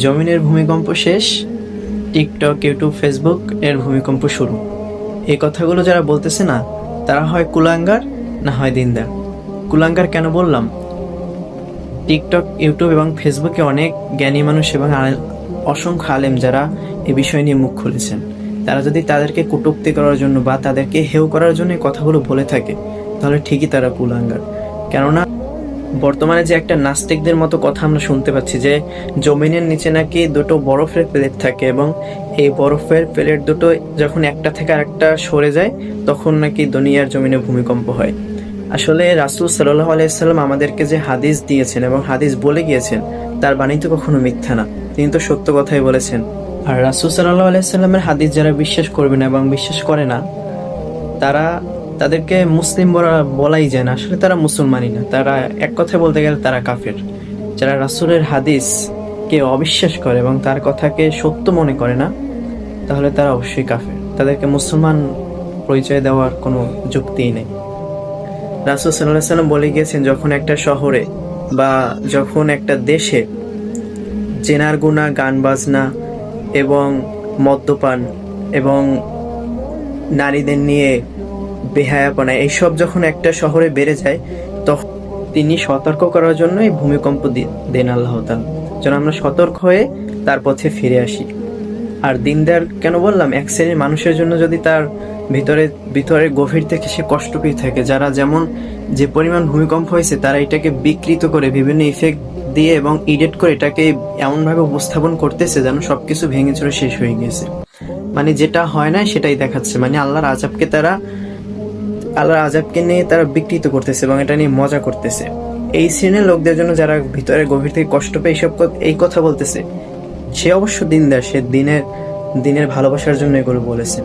জমিনের ভূমিকম্প শেষ, টিকটক, ইউটিউব, ফেসবুক এর ভূমিকম্প শুরু। এই কথাগুলো যারা বলতেছে না, তারা হয় কুলাঙ্গার না হয় দিনদার। কুলাঙ্গার কেন বললাম? টিকটক, ইউটিউব এবং ফেসবুকে অনেক জ্ঞানী মানুষ এবং অসংখ্য আলেম যারা এ বিষয় নিয়ে মুখ খুলেছেন, তারা যদি তাদেরকে কটূক্তি করার জন্য বা তাদেরকে হেয় করার জন্য এই কথাগুলো বলে থাকে, তাহলে ঠিকই তারা কুলাঙ্গার। কেননা বর্তমানে যে একটা নাস্তিকদের মতো কথা আমরা শুনতে পাচ্ছি যে জমিনের নিচে নাকি দুটো বরফের প্লেট থাকে এবং এই বরফের প্লেট দুটো যখন একটা থেকে আরেকটা সরে যায় তখন নাকি দুনিয়ার জমিনে ভূমিকম্প হয়। আসলে রাসূল সাল্লাল্লাহু আলাইহি সাল্লাম আমাদেরকে যে হাদিস দিয়েছেন এবং হাদিস বলে গিয়েছেন, তার বাণী তো কখনো মিথ্যা না, তিনি তো সত্য কথাই বলেছেন। আর রাসূল সাল্লাল্লাহু আলাইহি সাল্লামের হাদিস যারা বিশ্বাস করবে না এবং বিশ্বাস করে না, তারা তাদেরকে মুসলিম বলাই যায় না, আসলে তারা মুসলমানই না, তারা এক কথায় বলতে গেলে তারা কাফের। যারা রাসূলের হাদিসকে অবিশ্বাস করে এবং তার কথাকে সত্য মনে করে না, তাহলে তারা অবশ্যই কাফের, তাদেরকে মুসলমান পরিচয় দেওয়ার কোনো যুক্তিই নেই। রাসূল সাল্লাল্লাহু আলাইহি সাল্লাম বলে গিয়েছেন, যখন একটা শহরে বা যখন একটা দেশে জেনার গুনাহ, গান বাজনা এবং মদ্যপান এবং নারীদের নিয়ে বেহায়াপনা এইসব যখন একটা শহরে বেড়ে যায়, তখন তিনি সতর্ক করার জন্য এই ভূমিকম্প দেন আল্লাহ তাআলা, যেন আমরা সতর্ক হয়ে তার পথে ফিরে আসি। আর দিনদার কেন বললাম? এক শ্রেণীর মানুষের জন্য যদি তার ভিতরে ভিতরে গভীর থেকে সে কষ্ট পেয়ে থাকে, যারা যেমন যে পরিমাণ ভূমিকম্প হয়েছে তারা এটাকে বিকৃত করে বিভিন্ন ইফেক্ট দিয়ে এবং এডিট করে এটাকে এমনভাবে উপস্থাপন করতেছে যেন সবকিছু ভেঙে চুরে শেষ হয়ে গেছে, মানে যেটা হয় না সেটাই দেখাচ্ছে, মানে আল্লাহর আযাবকে নিয়ে তারা বিকৃত করতেছে এবং এটা নিয়ে মজা করতেছে। এই শ্রেণীর লোকদের জন্য যারা ভিতরে গভীর থেকে কষ্ট পেয়ে এই কথা বলতেছে, সে অবশ্য দিনদার, সে দিনের ভালোবাসার জন্য এগুলো বলেছে।